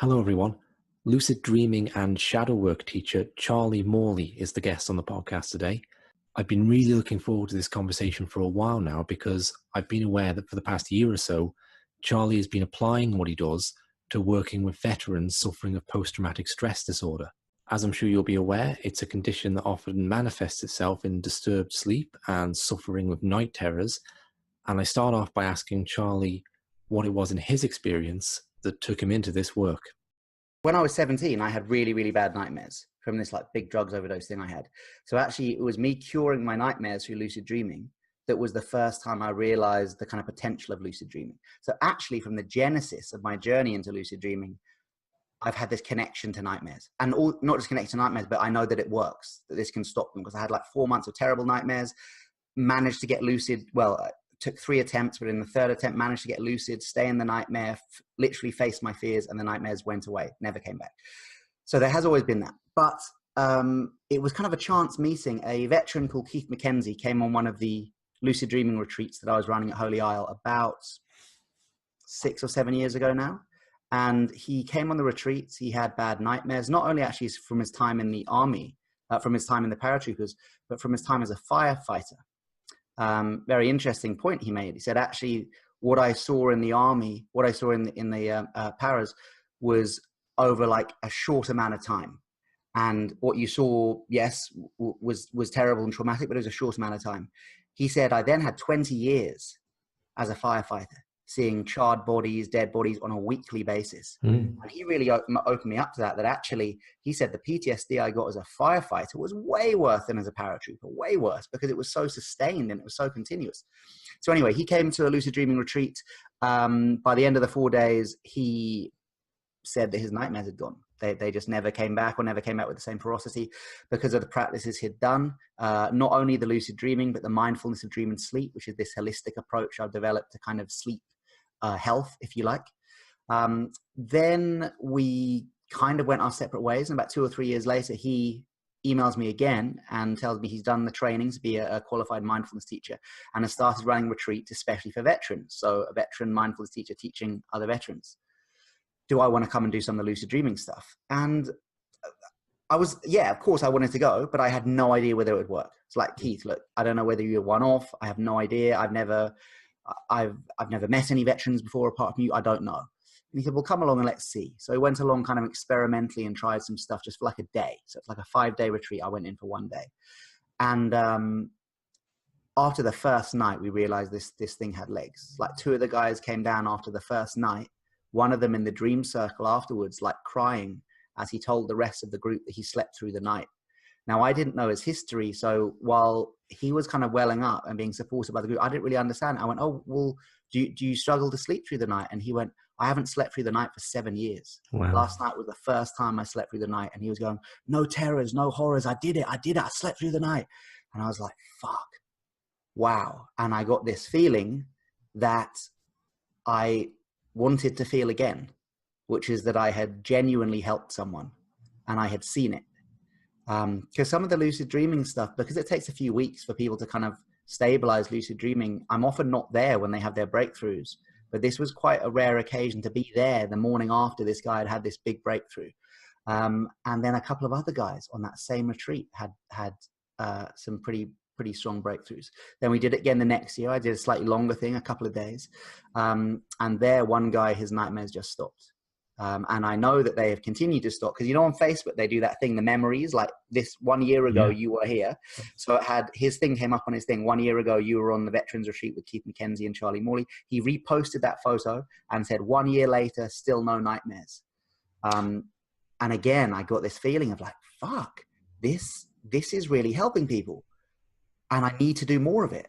Hello, everyone. Lucid dreaming and shadow work teacher Charlie Morley is the guest on the podcast today. I've been really looking forward to this conversation for a while now because I've been aware that for the past year or so, Charlie has been applying what he does to working with veterans suffering of post-traumatic stress disorder. As I'm sure you'll be aware, it's a condition that often manifests itself in disturbed sleep and suffering with night terrors. And I start off by asking Charlie what it was in his experience that took him into this work. When I was 17, I had really, really bad nightmares from this like big drugs overdose thing I had. So actually it was me curing my nightmares through lucid dreaming that was the first time I realized the kind of potential of lucid dreaming. So actually from the genesis of my journey into lucid dreaming, I've had this connection to nightmares, and not just connection to nightmares, but I know that it works, that this can stop them, because I had like 4 months of terrible nightmares, managed to get lucid. Well, took 3 attempts, but in the 3rd attempt managed to get lucid, stay in the nightmare, literally face my fears, and the nightmares went away, never came back. So there has always been that. But it was kind of a chance meeting. A veteran called Keith McKenzie came on one of the lucid dreaming retreats that I was running at Holy Isle about 6 or 7 years ago now. And he came on the retreats. He had bad nightmares, not only actually from his time in the army, from his time in the paratroopers, but from his time as a firefighter. Very interesting point he made. He said, actually, what I saw in the army, what I saw in the paras was over like a short amount of time. And what you saw, yes, was terrible and traumatic, but it was a short amount of time. He said, I then had 20 years as a firefighter, seeing charred bodies, dead bodies on a weekly basis. And he really opened me up to that actually, he said the PTSD I got as a firefighter was way worse than as a paratrooper, way worse, because it was so sustained and it was so continuous. So anyway, he came to a lucid dreaming retreat. By the end of the 4 days, he said that his nightmares had gone. They just never came back, or never came back with the same ferocity, because of the practices he'd done. Not only the lucid dreaming, but the mindfulness of dream and sleep, which is this holistic approach I've developed to kind of sleep health, if you like. Then we kind of went our separate ways, and about 2 or 3 years later, he emails me again and tells me he's done the training to be a qualified mindfulness teacher and has started running retreats especially for veterans. So a veteran mindfulness teacher teaching other veterans. Do I want to come and do some of the lucid dreaming stuff? And I was, yeah, of course I wanted to go, but I had no idea whether it would work. It's like, Keith, look, I don't know whether you're one-off. I have no idea. I've never met any veterans before apart from you. I don't know. And he said, well, come along and let's see. So he went along kind of experimentally and tried some stuff just for like a day. So it's like a 5-day retreat. I went in for 1 day. And after the first night, we realized this thing had legs. Like 2 of the guys came down after the first night. One of them in the dream circle afterwards, like crying as he told the rest of the group that he slept through the night. Now, I didn't know his history, so while he was kind of welling up and being supported by the group, I didn't really understand. I went, oh, well, do you struggle to sleep through the night? And he went, I haven't slept through the night for 7 years. Wow. Last night was the first time I slept through the night. And he was going, no terrors, no horrors. I did it. I slept through the night. And I was like, fuck, wow. And I got this feeling that I wanted to feel again, which is that I had genuinely helped someone and I had seen it. Because some of the lucid dreaming stuff, because it takes a few weeks for people to kind of stabilize lucid dreaming, I'm often not there when they have their breakthroughs. But this was quite a rare occasion to be there the morning after this guy had this big breakthrough. And then a couple of other guys on that same retreat had some pretty strong breakthroughs. Then we did it again the next year. I did a slightly longer thing, a couple of days. And there, one guy, his nightmares just stopped. And I know that they have continued to stop, because you know on Facebook they do that thing, the memories, like this 1 year ago you were here. So it had, his thing came up on his thing, 1 year ago you were on the veterans retreat with Keith McKenzie and Charlie Morley. He reposted that photo and said 1 year later, still no nightmares. And again, I got this feeling of like, fuck, this is really helping people and I need to do more of it.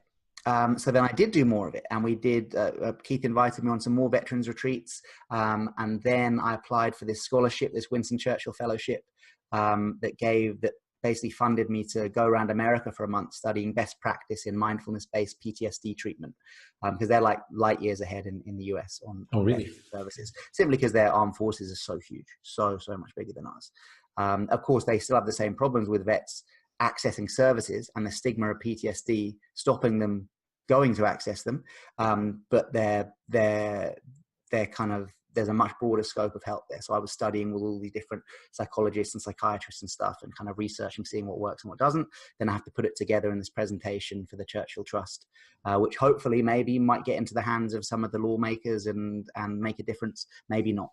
So then I did do more of it, and we did, Keith invited me on some more veterans retreats. And then I applied for this scholarship, this Winston Churchill fellowship, that basically funded me to go around America for a month studying best practice in mindfulness-based PTSD treatment. Because they're like light years ahead in the US on really? services, simply because their armed forces are so huge, so much bigger than us. Of course, they still have the same problems with vets accessing services and the stigma of PTSD stopping them going to access them. But their kind of there's a much broader scope of help there. So I was studying with all these different psychologists and psychiatrists and stuff, and kind of researching, seeing what works and what doesn't. Then I have to put it together in this presentation for the Churchill Trust, which hopefully maybe might get into the hands of some of the lawmakers and make a difference, maybe not.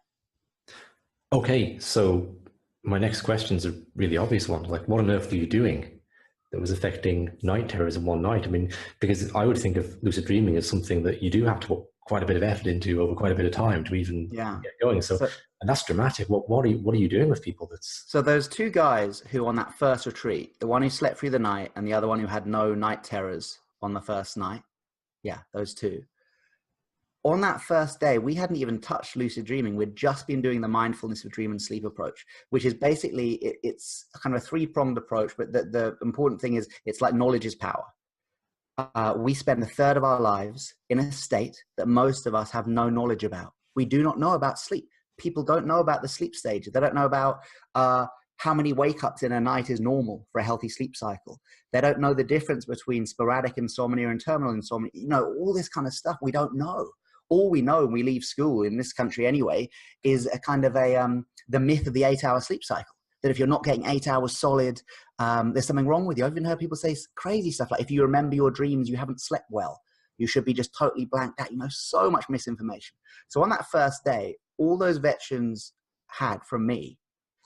Okay, so my next question is a really obvious one. Like, what on earth were you doing that was affecting night terrors in one night? I mean, because I would think of lucid dreaming as something that you do have to put quite a bit of effort into over quite a bit of time to even get going. So and that's dramatic. What are you doing with people? So those two guys who on that first retreat, the one who slept through the night and the other one who had no night terrors on the first night. Yeah, those two. On that first day, we hadn't even touched lucid dreaming. We'd just been doing the mindfulness of dream and sleep approach, which is basically, it's kind of a three-pronged approach, but the important thing is it's like knowledge is power. We spend a third of our lives in a state that most of us have no knowledge about. We do not know about sleep. People don't know about the sleep stages. They don't know about how many wake-ups in a night is normal for a healthy sleep cycle. They don't know the difference between sporadic insomnia and terminal insomnia. You know, all this kind of stuff we don't know. All we know when we leave school in this country anyway is a kind of the myth of the 8-hour sleep cycle. That if you're not getting 8 hours solid, there's something wrong with you. I've even heard people say crazy stuff like, if you remember your dreams, you haven't slept well. You should be just totally blanked out. You know, so much misinformation. So on that first day, all those veterans had from me,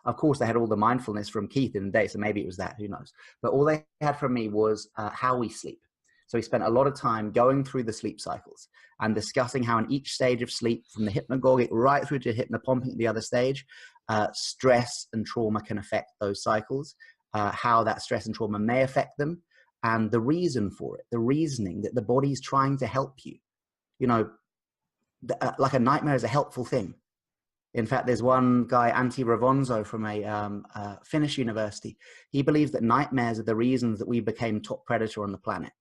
of course, they had all the mindfulness from Keith in the day, so maybe it was that, who knows. But all they had from me was how we sleep. So we spent a lot of time going through the sleep cycles and discussing how in each stage of sleep, from the hypnagogic right through to hypnopompic, the other stage, stress and trauma can affect those cycles, how that stress and trauma may affect them, and the reason for it, the reasoning that the body's trying to help you. You know, like a nightmare is a helpful thing. In fact, there's one guy, Antti Ravonzo, from a Finnish university. He believes that nightmares are the reasons that we became top predator on the planet.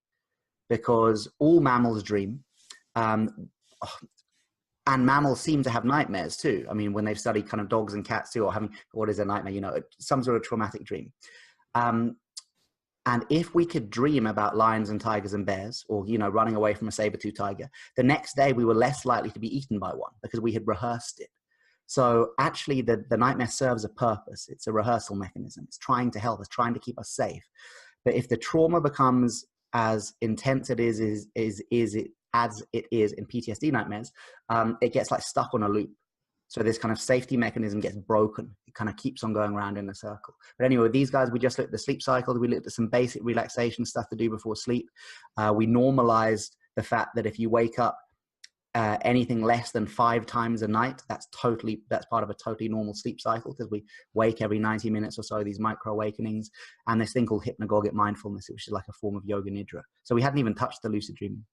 Because all mammals dream, and mammals seem to have nightmares too. I mean, when they've studied kind of dogs and cats too, or having, what is a nightmare, you know, some sort of traumatic dream. And if we could dream about lions and tigers and bears, or, you know, running away from a saber-tooth tiger, the next day we were less likely to be eaten by one because we had rehearsed it. So actually the nightmare serves a purpose. It's a rehearsal mechanism. It's trying to help us, trying to keep us safe. But if the trauma becomes as intense it is as it is in PTSD nightmares, it gets like stuck on a loop. So this kind of safety mechanism gets broken. It kind of keeps on going around in a circle. But anyway, with these guys, we just looked at the sleep cycle. We looked at some basic relaxation stuff to do before sleep. We normalized the fact that if you wake up anything less than 5 times a night, that's part of a totally normal sleep cycle, because we wake every 90 minutes or so, these micro awakenings, and this thing called hypnagogic mindfulness, which is like a form of yoga nidra. So we hadn't even touched the lucid dreaming.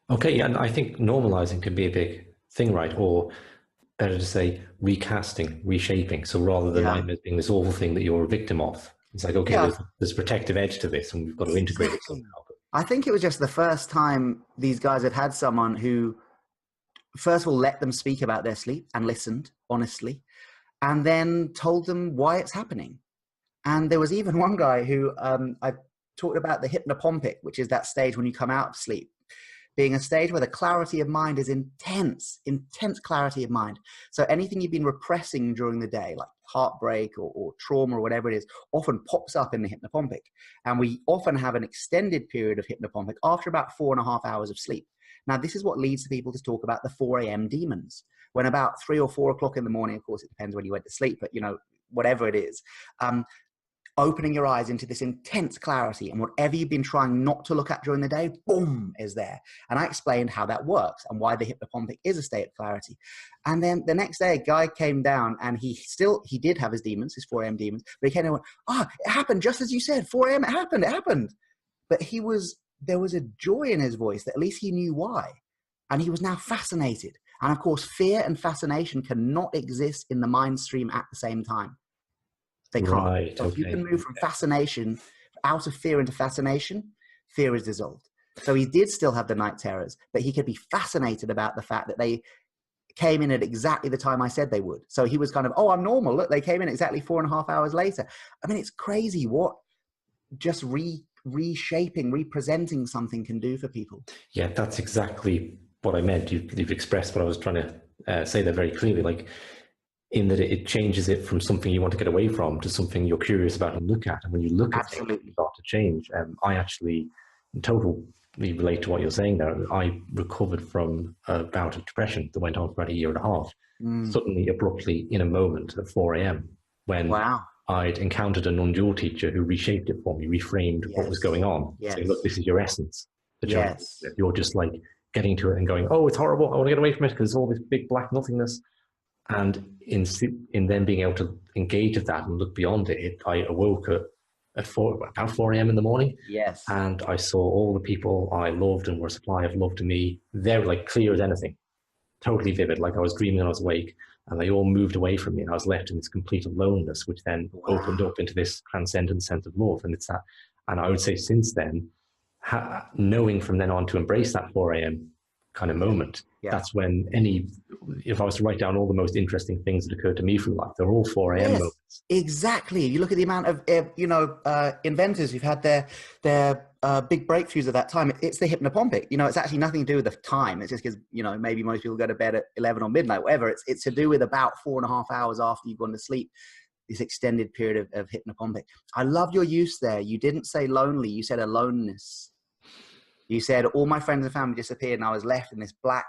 Okay, and I think normalizing can be a big thing, right? Or better to say, recasting, reshaping. So rather than nightmares being this awful thing that you're a victim of, it's like, okay, there's a protective edge to this, and we've got to integrate it somehow. I think it was just the first time these guys had someone who, first of all, let them speak about their sleep and listened honestly, and then told them why it's happening. And there was even one guy who I talked about the hypnopompic, which is that stage when you come out of sleep, being a stage where the clarity of mind is intense clarity of mind. So anything you've been repressing during the day, like heartbreak or trauma or whatever it is, often pops up in the hypnopompic. And we often have an extended period of hypnopompic after about 4.5 hours of sleep. Now, this is what leads people to talk about the 4 a.m. demons. When about 3 or 4 o'clock in the morning, of course, it depends when you went to sleep, but, you know, whatever it is, opening your eyes into this intense clarity, and whatever you've been trying not to look at during the day, boom, is there. And I explained how that works and why the hypnopompic is a state of clarity. And then the next day, a guy came down, and he did have his demons, his 4 a.m. demons, but he came and went, it happened just as you said, 4 a.m., it happened. But there was a joy in his voice that at least he knew why. And he was now fascinated. And of course, fear and fascination cannot exist in the mind stream at the same time. They can't. Right, so if you can move from fascination, out of fear into fascination, fear is dissolved. So he did still have the night terrors, but he could be fascinated about the fact that they came in at exactly the time I said they would. So he was kind of, I'm normal. Look, they came in exactly 4.5 hours later. I mean, it's crazy what just reshaping, representing something can do for people. Yeah, that's exactly what I meant. You've expressed what I was trying to say that very clearly, like in that it changes it from something you want to get away from to something you're curious about and look at. And when you look at things, Absolutely. you start to change. I actually totally relate to what you're saying there. I recovered from a bout of depression that went on for about a year and a half, suddenly, abruptly, in a moment at 4 a.m. when Wow. I'd encountered a non-dual teacher who reshaped it for me, reframed what was going on, saying, look, this is your essence. Yes. You're just like getting to it and going, oh, it's horrible, I want to get away from it because it's all this big black nothingness. And in then being able to engage with that and look beyond it, I awoke at about 4 a.m. in the morning. Yes. And I saw all the people I loved and were a supply of love to me. They're like clear as anything, totally vivid, like I was dreaming and I was awake. And they all moved away from me, and I was left in this complete aloneness, which then opened up into this transcendent sense of love. And it's that. And I would say since then, knowing from then on to embrace that 4 a.m. kind of moment, that's when if I was to write down all the most interesting things that occurred to me through life, they're all 4 a.m. moments. Exactly. You look at the amount of, inventors who've had their big breakthroughs at that time. It's the hypnopompic. It's actually nothing to do with the time. It's just because, maybe most people go to bed at 11 or midnight, whatever. It's to do with about 4.5 hours after you've gone to sleep, this extended period of hypnopompic. I loved your use there. You didn't say lonely. You said aloneness. You said all my friends and family disappeared and I was left in this black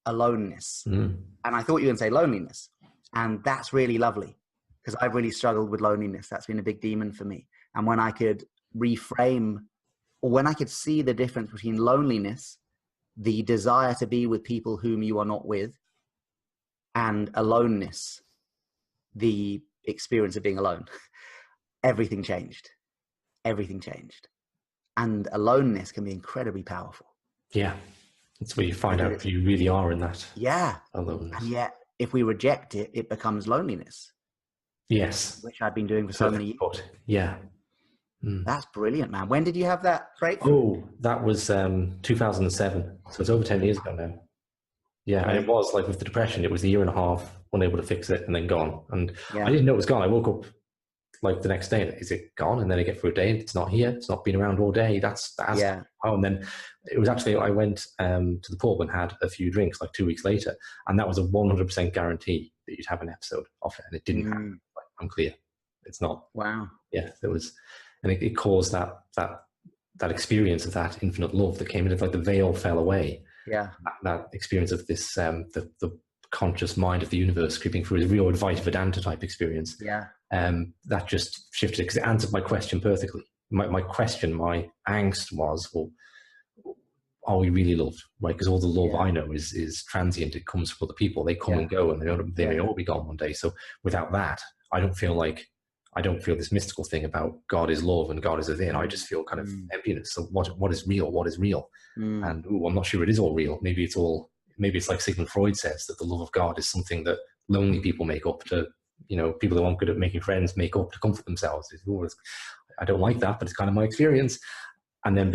aloneness. And I thought you were going to say loneliness. And that's really lovely because I've really struggled with loneliness. That's been a big demon for me. And when I could reframe, or when I could see the difference between loneliness, the desire to be with people whom you are not with, and aloneness, the experience of being alone, everything changed. Everything changed. And aloneness can be incredibly powerful. Yeah. That's where you find out who you really are in that. Yeah. Aloneness. And yet, if we reject it, it becomes loneliness. Yes. Which I've been doing for so many years. Yeah. That's brilliant, man. When did you have that breakthrough? Oh, that was 2007. So it's over 10 years ago now. Yeah. And it was like with the depression, it was a year and a half, unable to fix it and then gone. And I didn't know it was gone. I woke up like the next day, is it gone? And then I get through a day and it's not here. It's not been around all day. That's oh, and then it was actually, I went to the pub and had a few drinks like 2 weeks later. And that was a 100% guarantee that you'd have an episode of it. And it didn't happen. Like, I'm clear. It's not. Wow. Yeah, there was, and it caused that experience of that infinite love that came in. It's like the veil fell away. Yeah. That experience of this, the conscious mind of the universe creeping through, is real Advaita Vedanta type experience. Yeah. That just shifted because it answered my question perfectly. My question, my angst was, well, are we really loved? Right? Because all the love I know is transient. It comes from other people. They come and go, and they may all be gone one day. So without that, I don't feel this mystical thing about God is love and God is within. I just feel kind of emptiness. So what is real? What is real? And I'm not sure it is all real. Maybe it's like Sigmund Freud says, that the love of God is something that lonely people make up to, people who aren't good at making friends make up to comfort themselves. I don't like that, but it's kind of my experience. And then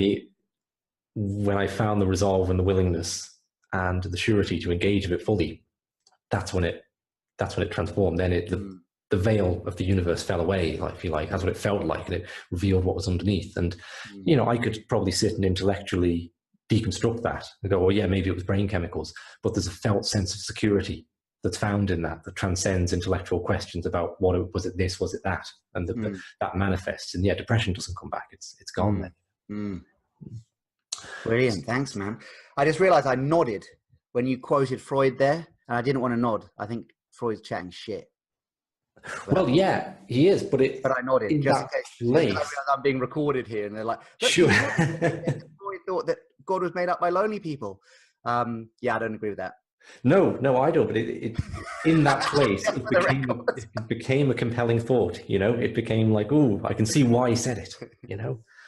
when I found the resolve and the willingness and the surety to engage with it fully, that's when it transformed. Then the veil of the universe fell away, if you like. That's what it felt like, and it revealed what was underneath. And I could probably sit and intellectually deconstruct that and go, well, yeah, maybe it was brain chemicals, but there's a felt sense of security that's found in that transcends intellectual questions about was it this, was it that, and that manifests. And yeah, depression doesn't come back. It's gone then. Brilliant. Thanks, man. I just realized I nodded when you quoted Freud there, and I didn't want to nod. I think Freud's chatting shit. Well, yeah, he is, but I nodded just in case. I realize I'm being recorded here, and they're like, sure. Freud thought that God was made up by lonely people. Yeah, I don't agree with that. No, I don't. But it in that place, it became a compelling thought. It became like, oh, I can see why he said it.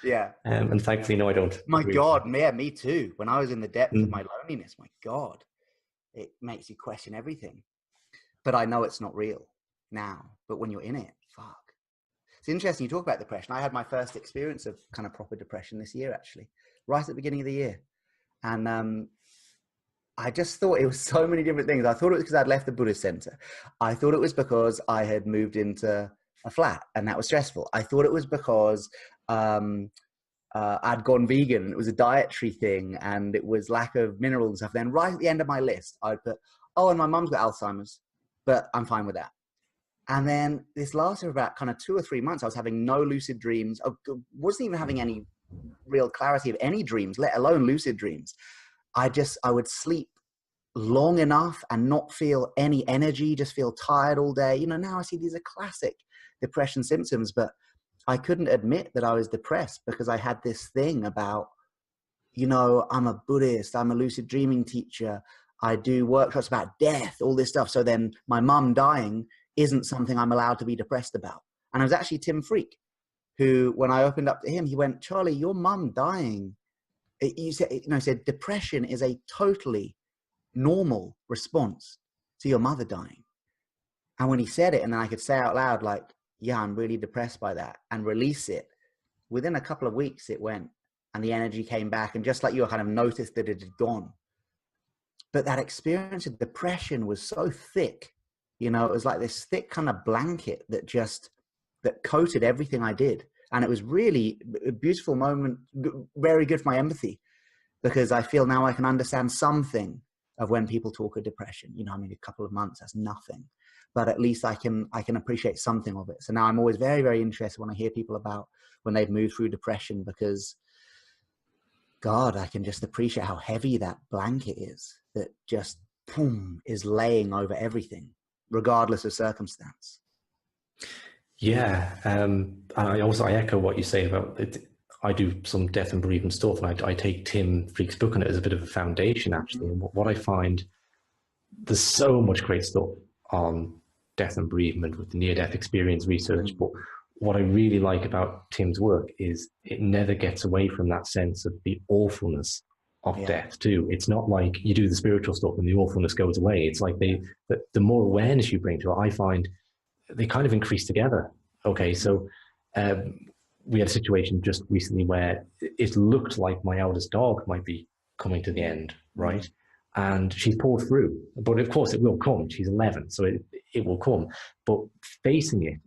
Yeah. And thankfully, no, I don't. My God, yeah, me too. When I was in the depths of my loneliness, my God, it makes you question everything. But I know it's not real now. But when you're in it, fuck. It's interesting you talk about depression. I had my first experience of kind of proper depression this year, actually, right at the beginning of the year. And I just thought it was so many different things. I thought it was because I'd left the Buddhist center. I thought it was because I had moved into a flat and that was stressful. I thought it was because I'd gone vegan and it was a dietary thing and it was lack of minerals and stuff. Then right at the end of my list, I'd put, oh, and my mum's got Alzheimer's, but I'm fine with that. And then this lasted about kind of 2 or 3 months. I was having no lucid dreams. I wasn't even having any real clarity of any dreams, let alone lucid dreams. I would sleep long enough and not feel any energy, just feel tired all day. You know, now I see these are classic depression symptoms, but I couldn't admit that I was depressed because I had this thing about, you know, I'm a Buddhist, I'm a lucid dreaming teacher, I do workshops about death, all this stuff. So then my mum dying isn't something I'm allowed to be depressed about. And it was actually Tim Freak, who, when I opened up to him, he went, Charlie, your mum dying, he said, depression is a totally normal response to your mother dying. And when he said it, and then I could say out loud, like, yeah, I'm really depressed by that, and release it, within a couple of weeks it went, and the energy came back. And just like you, I kind of noticed that it had gone. But that experience of depression was so thick, you know, it was like this thick kind of blanket that coated everything I did. And it was really a beautiful moment, very good for my empathy, because I feel now I can understand something of when people talk of depression. You know, I mean, a couple of months, that's nothing, but at least I can appreciate something of it. So now I'm always very, very interested when I hear people about when they've moved through depression, because God, I can just appreciate how heavy that blanket is that just boom, is laying over everything, regardless of circumstance. Yeah, and I echo what you say about it. I do some death and bereavement stuff, and I take Tim Freak's book on it as a bit of a foundation, actually. And what I find, there's so much great stuff on death and bereavement with the near-death experience research, but what I really like about Tim's work is it never gets away from that sense of the awfulness of death too. It's not like you do the spiritual stuff and the awfulness goes away. It's like the more awareness you bring to it, I find they kind of increase together. Okay, so we had a situation just recently where it looked like my eldest dog might be coming to the end, right? And she's pulled through, but of course it will come. She's 11, so it will come. But facing it,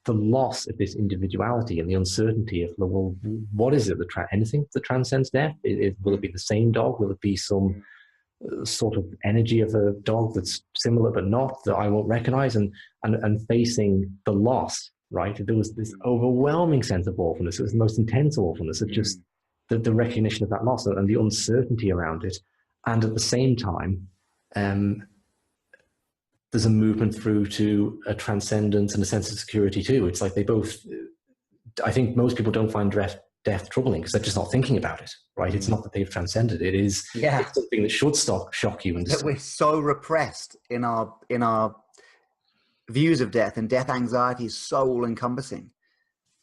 the loss of this individuality and the uncertainty of, well, what is it anything that transcends death? Will it be the same dog? Will it be some sort of energy of a dog that's similar but not, that I won't recognize? And facing the loss, right? There was this overwhelming sense of awfulness. It was the most intense awfulness of just the recognition of that loss and the uncertainty around it. And at the same time, there's a movement through to a transcendence and a sense of security too. It's like they both, I think most people don't find death troubling because they're just not thinking about it, right? It's not that they've transcended it. It's something that should shock you. And that we're so repressed in our views of death, and death anxiety is so all encompassing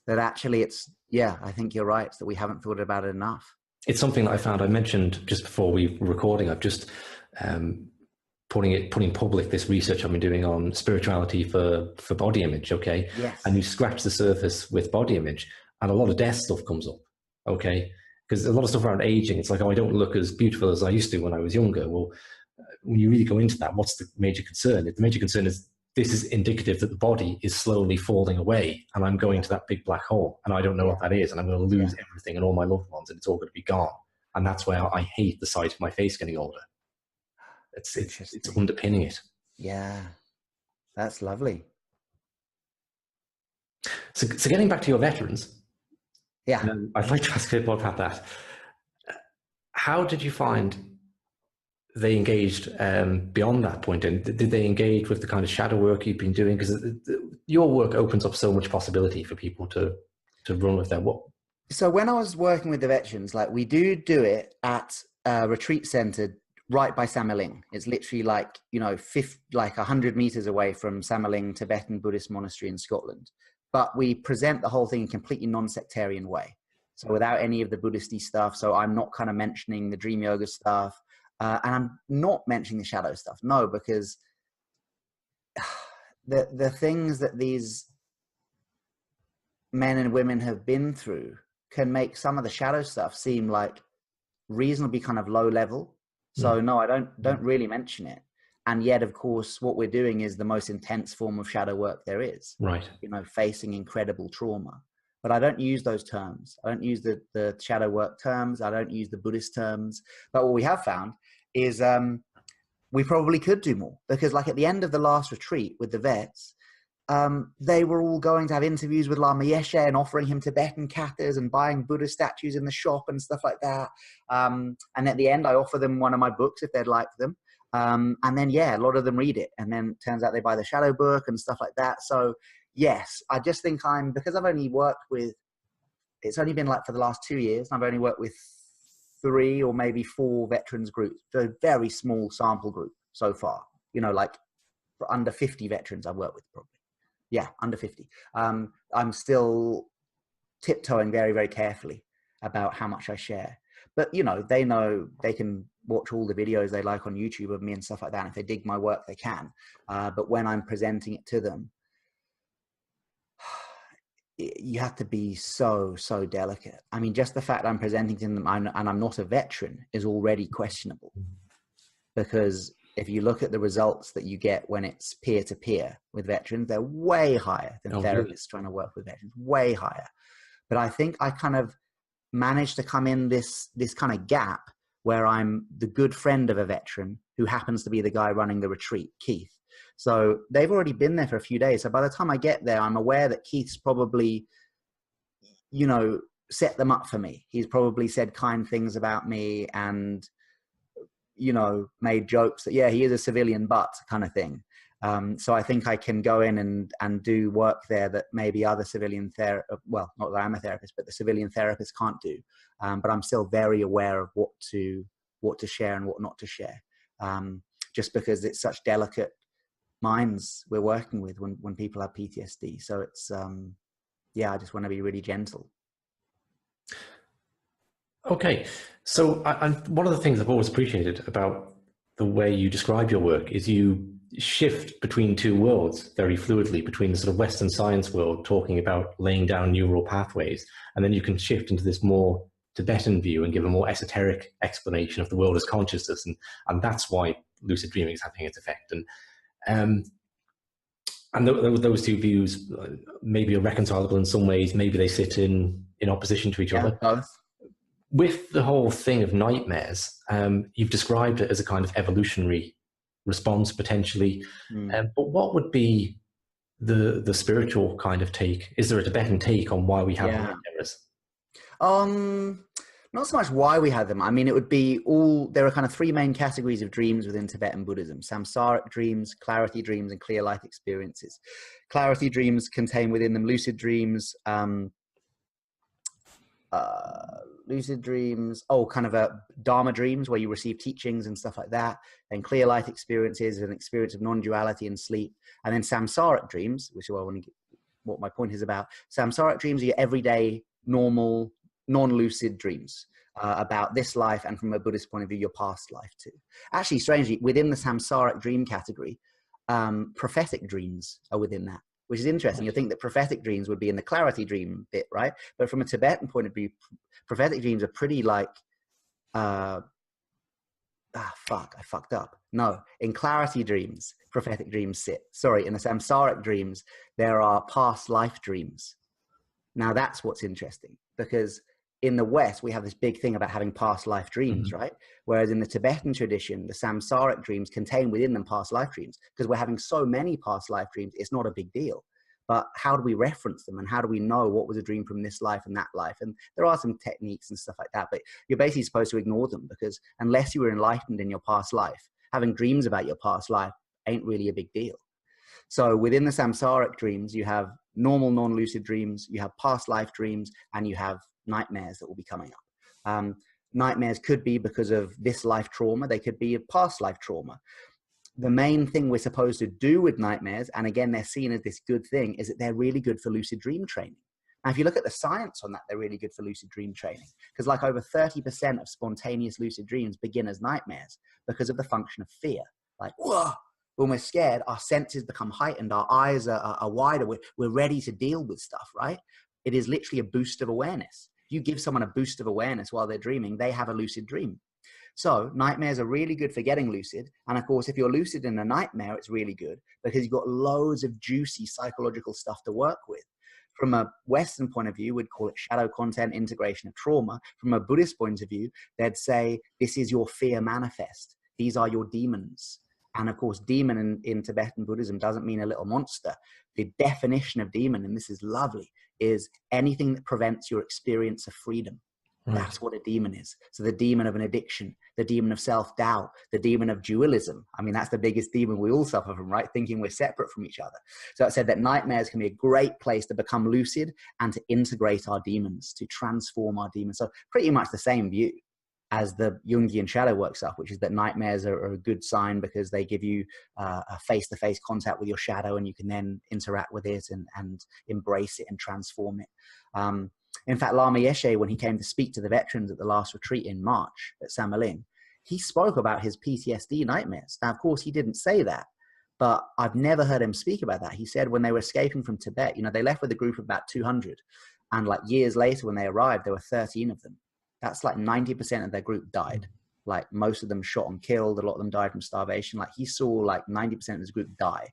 that actually I think you're right, that we haven't thought about it enough. It's something that I found, I mentioned just before we were recording, I've just putting public this research I've been doing on spirituality for body image, okay? Yes. And you scratch the surface with body image and a lot of death stuff comes up, okay? Because a lot of stuff around aging, it's like, oh, I don't look as beautiful as I used to when I was younger. Well, when you really go into that, what's the major concern? The major concern is this is indicative that the body is slowly falling away and I'm going to that big black hole and I don't know what that is, and I'm going to lose everything and all my loved ones and it's all going to be gone. And that's where I hate the sight of my face getting older. It's underpinning it. Yeah. That's lovely. So getting back to your veterans. Yeah. I'd like to ask you about that. How did you find they engaged beyond that point? And did they engage with the kind of shadow work you've been doing? Because your work opens up so much possibility for people to run with their work. So when I was working with the veterans, like we do it at a retreat center right by Samaling. It's literally like, 100 meters away from Samaling Tibetan Buddhist monastery in Scotland. But we present the whole thing in a completely non-sectarian way. So without any of the Buddhisty stuff. So I'm not kind of mentioning the dream yoga stuff. And I'm not mentioning the shadow stuff. No, because the things that these men and women have been through can make some of the shadow stuff seem like reasonably kind of low level. So no, I don't really mention it. And yet, of course, what we're doing is the most intense form of shadow work there is. Right. Facing incredible trauma. But I don't use those terms. I don't use the shadow work terms. I don't use the Buddhist terms. But what we have found is we probably could do more, because like at the end of the last retreat with the vets, they were all going to have interviews with Lama Yeshe and offering him Tibetan kathas and buying Buddha statues in the shop and stuff like that. And at the end, I offer them one of my books if they'd like them. And then, yeah, a lot of them read it. And then it turns out they buy the shadow book and stuff like that. So yes, I just think because I've only worked with, it's only been like for the last 2 years, and I've only worked with 3 or maybe 4 veterans groups, so a very small sample group so far, you know, like for under 50 veterans I've worked with probably. Yeah, under 50. I'm still tiptoeing very, very carefully about how much I share. But, you know they can watch all the videos they like on YouTube of me and stuff like that. And if they dig my work, they can. But when I'm presenting it to them, you have to be so, so delicate. I mean, just the fact I'm presenting to them and I'm not a veteran is already questionable. Because if you look at the results that you get when it's peer-to-peer with veterans, they're way higher than therapists trying to work with veterans, way higher. But I think I kind of managed to come in this kind of gap where I'm the good friend of a veteran who happens to be the guy running the retreat, Keith. So they've already been there for a few days. So by the time I get there, I'm aware that Keith's probably, you know, set them up for me. He's probably said kind things about me and, you know, made jokes that, yeah, he is a civilian, but kind of thing. So I think I can go in and do work there that maybe other civilian well, not that I'm a therapist, but the civilian therapists can't do. But I'm still very aware of what to share and what not to share. Just because it's such delicate minds we're working with when people have PTSD. So it's, yeah, I just want to be really gentle. Okay, so one of the things I've always appreciated about the way you describe your work is you shift between 2 worlds very fluidly, between the sort of Western science world talking about laying down neural pathways, and then you can shift into this more Tibetan view and give a more esoteric explanation of the world as consciousness, and that's why lucid dreaming is having its effect. And those 2 views maybe are reconcilable in some ways, maybe they sit in opposition to each other. Both. With the whole thing of nightmares, you've described it as a kind of evolutionary response potentially, but what would be the spiritual kind of take? Is there a Tibetan take on why we have nightmares? Not so much why we have them. I mean, it would be there are kind of 3 main categories of dreams within Tibetan Buddhism: samsaric dreams, clarity dreams, and clear light experiences. Clarity dreams contain within them lucid dreams, kind of a Dharma dreams where you receive teachings and stuff like that. Then clear light experiences, an experience of non-duality and sleep. And then samsaric dreams, which is what my point is about. Samsaric dreams are your everyday, normal, non-lucid dreams about this life, and from a Buddhist point of view, your past life too. Actually, strangely, within the samsaric dream category, prophetic dreams are within that, which is interesting. You think that prophetic dreams would be in the clarity dream bit, right? But from a Tibetan point of view, prophetic dreams are pretty like, I fucked up. No, in clarity dreams, prophetic dreams sit. Sorry, in the samsaric dreams, there are past life dreams. Now that's what's interesting, because in the West, we have this big thing about having past life dreams, right? Whereas in the Tibetan tradition, the samsaric dreams contain within them past life dreams, because we're having so many past life dreams, it's not a big deal. But how do we reference them, and how do we know what was a dream from this life and that life? And there are some techniques and stuff like that, but you're basically supposed to ignore them, because unless you were enlightened in your past life, having dreams about your past life ain't really a big deal. So within the samsaric dreams, you have normal non-lucid dreams, you have past life dreams, and you have nightmares that will be coming up. Nightmares could be because of this life trauma. They could be a past life trauma. The main thing we're supposed to do with nightmares, and again, they're seen as this good thing, is that they're really good for lucid dream training. Now, if you look at the science on that, they're really good for lucid dream training, because like over 30% of spontaneous lucid dreams begin as nightmares because of the function of fear. Like, whoa, when we're scared, our senses become heightened, our eyes are wider, we're ready to deal with stuff, right? It is literally a boost of awareness. If you give someone a boost of awareness while they're dreaming, they have a lucid dream. So nightmares are really good for getting lucid. And of course, if you're lucid in a nightmare, it's really good because you've got loads of juicy psychological stuff to work with. From a Western point of view, we'd call it shadow content integration of trauma. From a Buddhist point of view, they'd say, this is your fear manifest. these are your demons. And of course, demon in Tibetan Buddhism doesn't mean a little monster. The definition of demon, and this is lovely, is anything that prevents your experience of freedom. Right. That's what a demon is. So the demon of an addiction, the demon of self-doubt, the demon of dualism. I mean, that's the biggest demon we all suffer from, right? Thinking we're separate from each other. So I said that nightmares can be a great place to become lucid and to integrate our demons, to transform our demons. So pretty much the same view as the Jungian shadow work stuff, which is that nightmares are a good sign because they give you a face-to-face contact with your shadow, and you can then interact with it and embrace it and transform it. In fact, Lama Yeshe, when he came to speak to the veterans at the last retreat in March at Samaling, he spoke about his PTSD nightmares. Now, of course, he didn't say that, but I've never heard him speak about that. He said when they were escaping from Tibet, you know, they left with a group of about 200. And like years later, when they arrived, there were 13 of them. That's like 90% of their group died. Like most of them shot and killed. A lot of them died from starvation. Like he saw like 90% of his group die.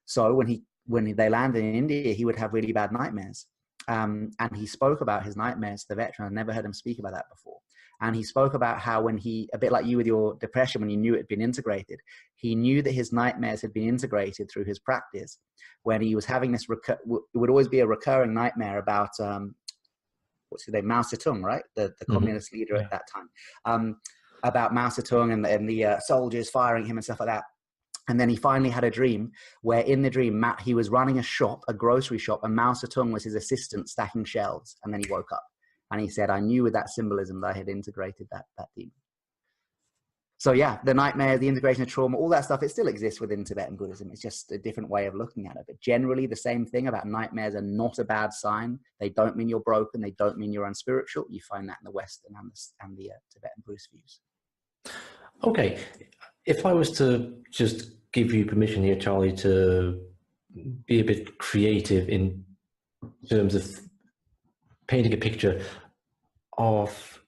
So when they landed in India, he would have really bad nightmares. And he spoke about his nightmares to the veteran. I've never heard him speak about that before. And he spoke about how when he, a bit like you with your depression, when you knew it had been integrated, he knew that his nightmares had been integrated through his practice. When he was having this, it would always be a recurring nightmare about, what's his name, Mao Zedong, right? The communist leader at that time, about Mao Zedong and the soldiers firing him and stuff like that. And then he finally had a dream where in the dream, he was running a shop, a grocery shop, and Mao Zedong was his assistant stacking shelves. And then he woke up and he said, I knew with that symbolism that I had integrated that demon. So yeah, the nightmare, the integration of trauma, all that stuff, it still exists within Tibetan Buddhism. It's just a different way of looking at it. But generally the same thing about nightmares are not a bad sign. They don't mean you're broken. They don't mean you're unspiritual. You find that in the Western and the Tibetan Buddhist views. Okay. If I was to just give you permission here, Charlie, to be a bit creative in terms of painting a picture of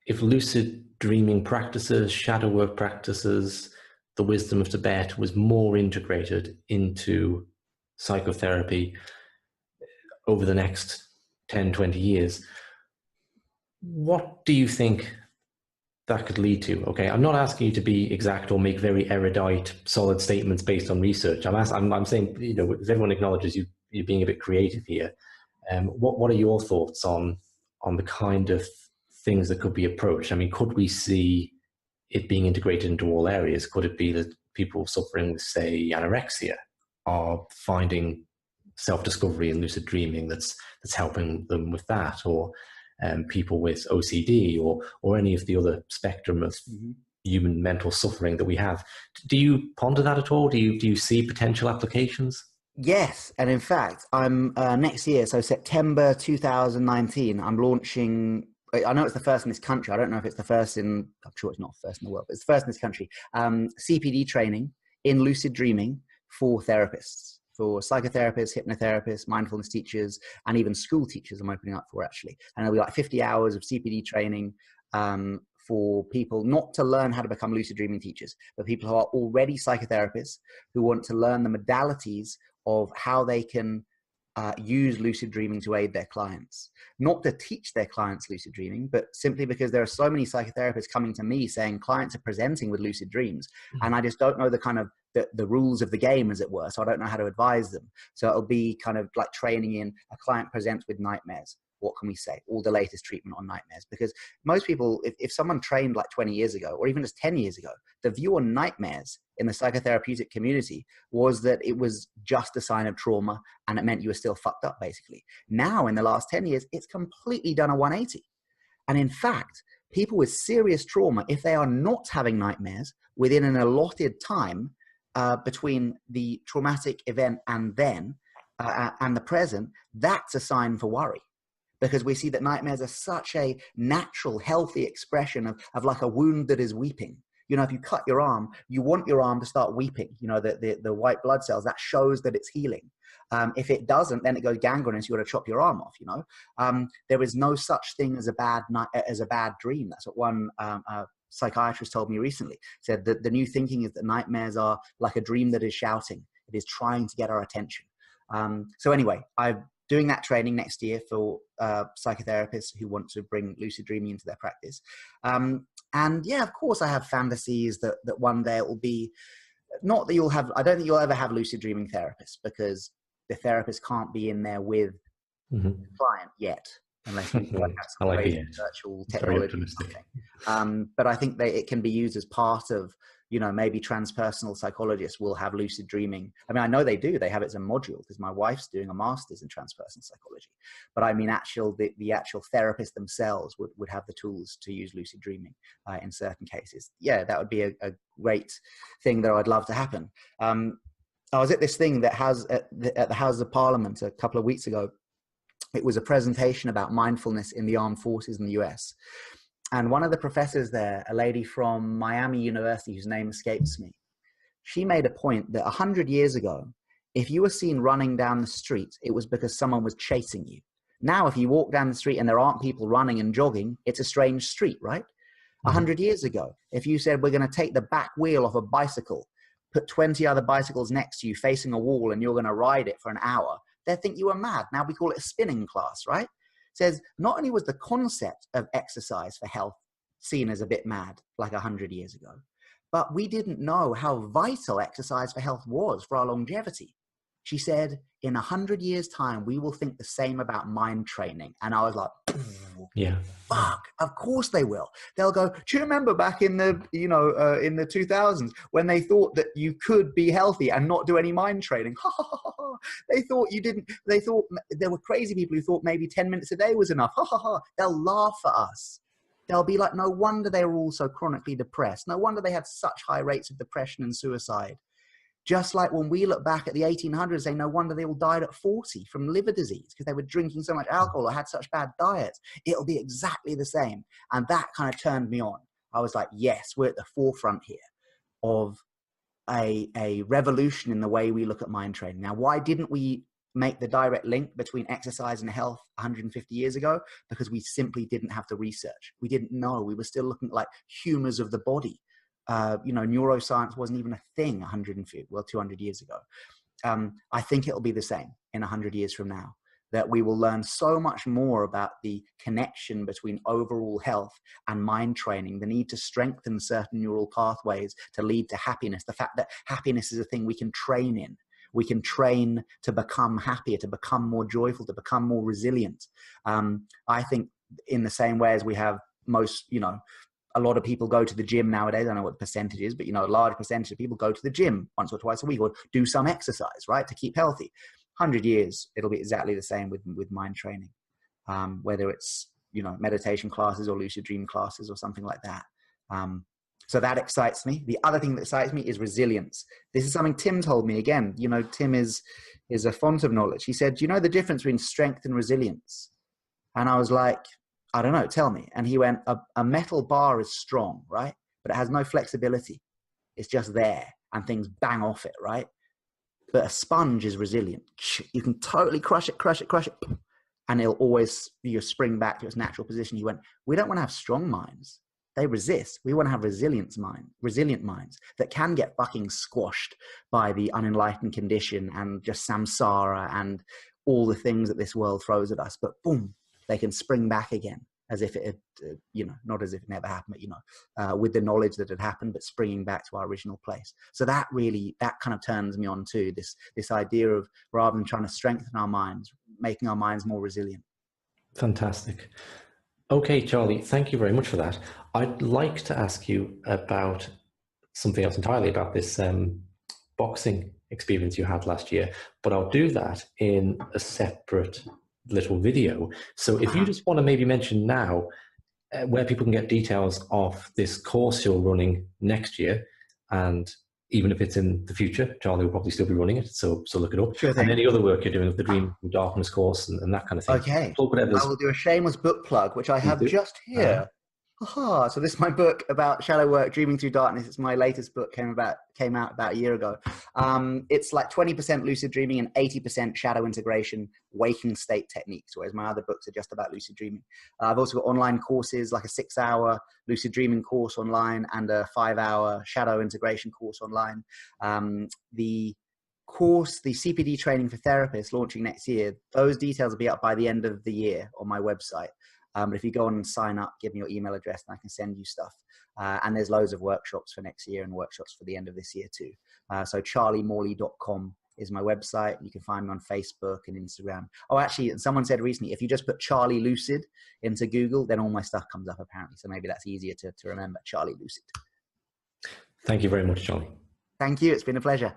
if lucid dreaming practices, shadow work practices, the wisdom of Tibet was more integrated into psychotherapy over the next 10, 20 years, what do you think that could lead to? Okay, I'm not asking you to be exact or make very erudite, solid statements based on research. I'm saying, you know, if everyone acknowledges you're being a bit creative here, what are your thoughts on the kind of things that could be approached? I mean, could we see it being integrated into all areas? Could it be that people suffering with, say, anorexia are finding self-discovery and lucid dreaming that's helping them with that, or people with OCD or any of the other spectrum of human mental suffering that we have? Do you ponder that at all? Do you see potential applications? Yes, and in fact, I'm next year, so September 2019, I'm launching. I know it's the first in this country. I don't know if it's the first in. I'm sure it's not first in the world, but it's the first in this country. CPD training in lucid dreaming for therapists, for psychotherapists, hypnotherapists, mindfulness teachers, and even school teachers. I'm opening up for actually, and there'll be like 50 hours of CPD training for people not to learn how to become lucid dreaming teachers, but people who are already psychotherapists who want to learn the modalities of how they can use lucid dreaming to aid their clients. Not to teach their clients lucid dreaming, but simply because there are so many psychotherapists coming to me saying clients are presenting with lucid dreams, and I just don't know the kind of the rules of the game, as it were, so I don't know how to advise them. So it'll be kind of like training in a client presents with nightmares. What can we say? All the latest treatment on nightmares. Because most people, if someone trained like 20 years ago, or even just 10 years ago, the view on nightmares in the psychotherapeutic community was that it was just a sign of trauma and it meant you were still fucked up, basically. Now, in the last 10 years, it's completely done a 180. And in fact, people with serious trauma, if they are not having nightmares within an allotted time between the traumatic event and then, and the present, that's a sign for worry. Because we see that nightmares are such a natural, healthy expression of like a wound that is weeping. You know, if you cut your arm, you want your arm to start weeping. You know, the white blood cells, that shows that it's healing. If it doesn't, then it goes gangrenous. You got to chop your arm off. You know, there is no such thing as a bad dream. That's what one psychiatrist told me recently. Said that the new thinking is that nightmares are like a dream that is shouting. It is trying to get our attention. So anyway, I'm doing that training next year for psychotherapists who want to bring lucid dreaming into their practice. And yeah, of course, I have fantasies that one day it will be, not that you'll have, I don't think you'll ever have lucid dreaming therapists, because the therapist can't be in there with the client yet, unless you have I some like crazy it. virtual Very technology or optimistic. something. But I think that it can be used as part of, you know, maybe transpersonal psychologists will have lucid dreaming. I mean, I know they do. They have it as a module, because my wife's doing a master's in transpersonal psychology. But I mean, the actual therapists themselves would have the tools to use lucid dreaming in certain cases. Yeah, that would be a great thing that I'd love to happen. I was at this thing that has at the House of Parliament a couple of weeks ago. It was a presentation about mindfulness in the armed forces in the US. And one of the professors there, a lady from Miami University, whose name escapes me, she made a point that 100 years ago, if you were seen running down the street, it was because someone was chasing you. Now, if you walk down the street and there aren't people running and jogging, it's a strange street, right? 100 years ago, if you said, we're going to take the back wheel off a bicycle, put 20 other bicycles next to you facing a wall, and you're going to ride it for an hour, they'd think you were mad. Now we call it a spinning class, right? Says not only was the concept of exercise for health seen as a bit mad like 100 years ago, but we didn't know how vital exercise for health was for our longevity. She said, in 100 years' time, we will think the same about mind training. And I was like, Yeah. fuck, of course they will. They'll go, do you remember back in the, in the 2000s when they thought that you could be healthy and not do any mind training? They thought you didn't, they thought there were crazy people who thought maybe 10 minutes a day was enough. They'll laugh at us. They'll be like, no wonder they were all so chronically depressed. No wonder they had such high rates of depression and suicide. Just like when we look back at the 1800s, say, no wonder they all died at 40 from liver disease because they were drinking so much alcohol or had such bad diets. It'll be exactly the same. And that kind of turned me on. I was like, yes, we're at the forefront here of a revolution in the way we look at mind training. Now, why didn't we make the direct link between exercise and health 150 years ago? Because we simply didn't have the research. We didn't know. We were still looking at like humors of the body. Neuroscience wasn't even a thing 200 years ago. I think it'll be the same in 100 years from now, that we will learn so much more about the connection between overall health and mind training, the need to strengthen certain neural pathways to lead to happiness, the fact that happiness is a thing we can train in. We can train to become happier, to become more joyful, to become more resilient. I think in the same way as we have a lot of people go to the gym nowadays. I don't know what the percentage is, but a large percentage of people go to the gym once or twice a week or do some exercise, right, to keep healthy. 100 years, it'll be exactly the same with mind training, whether it's, meditation classes or lucid dream classes or something like that. So that excites me. The other thing that excites me is resilience. This is something Tim told me again. Tim is a font of knowledge. He said, do you know the difference between strength and resilience? And I was like, I don't know, tell me. And he went, a metal bar is strong, right? But it has no flexibility. It's just there and things bang off it, right? But a sponge is resilient. You can totally crush it, and it'll always spring back to its natural position. He went, we don't want to have strong minds. They resist. We want to have resilient minds that can get fucking squashed by the unenlightened condition and just samsara and all the things that this world throws at us. But boom, they can spring back again as if it had, not as if it never happened, but, with the knowledge that had happened, but springing back to our original place. So that kind of turns me on to this idea of, rather than trying to strengthen our minds, making our minds more resilient. Fantastic. Okay, Charlie, thank you very much for that. I'd like to ask you about something else entirely, about this boxing experience you had last year, but I'll do that in a separate little video. So if you just want to maybe mention now where people can get details of this course you're running next year, and even if it's in the future, Charlie will probably still be running it, so look it up. Sure thing. And any other work you're doing with the Dream from Darkness course and that kind of thing. Okay. I will do a shameless book plug, which I have just here. So this is my book about shadow work, Dreaming Through Darkness. It's my latest book, came out about a year ago. It's like 20% lucid dreaming and 80% shadow integration, waking state techniques, whereas my other books are just about lucid dreaming. I've also got online courses, like a 6-hour lucid dreaming course online and a 5-hour shadow integration course online. The course, the CPD training for therapists, launching next year, those details will be up by the end of the year on my website. But if you go on and sign up, give me your email address and I can send you stuff. And there's loads of workshops for next year and workshops for the end of this year too. So charliemorley.com is my website. You can find me on Facebook and Instagram. Oh, actually, someone said recently, if you just put Charlie Lucid into Google, then all my stuff comes up apparently. So maybe that's easier to remember, Charlie Lucid. Thank you very much, Charlie. Thank you. It's been a pleasure.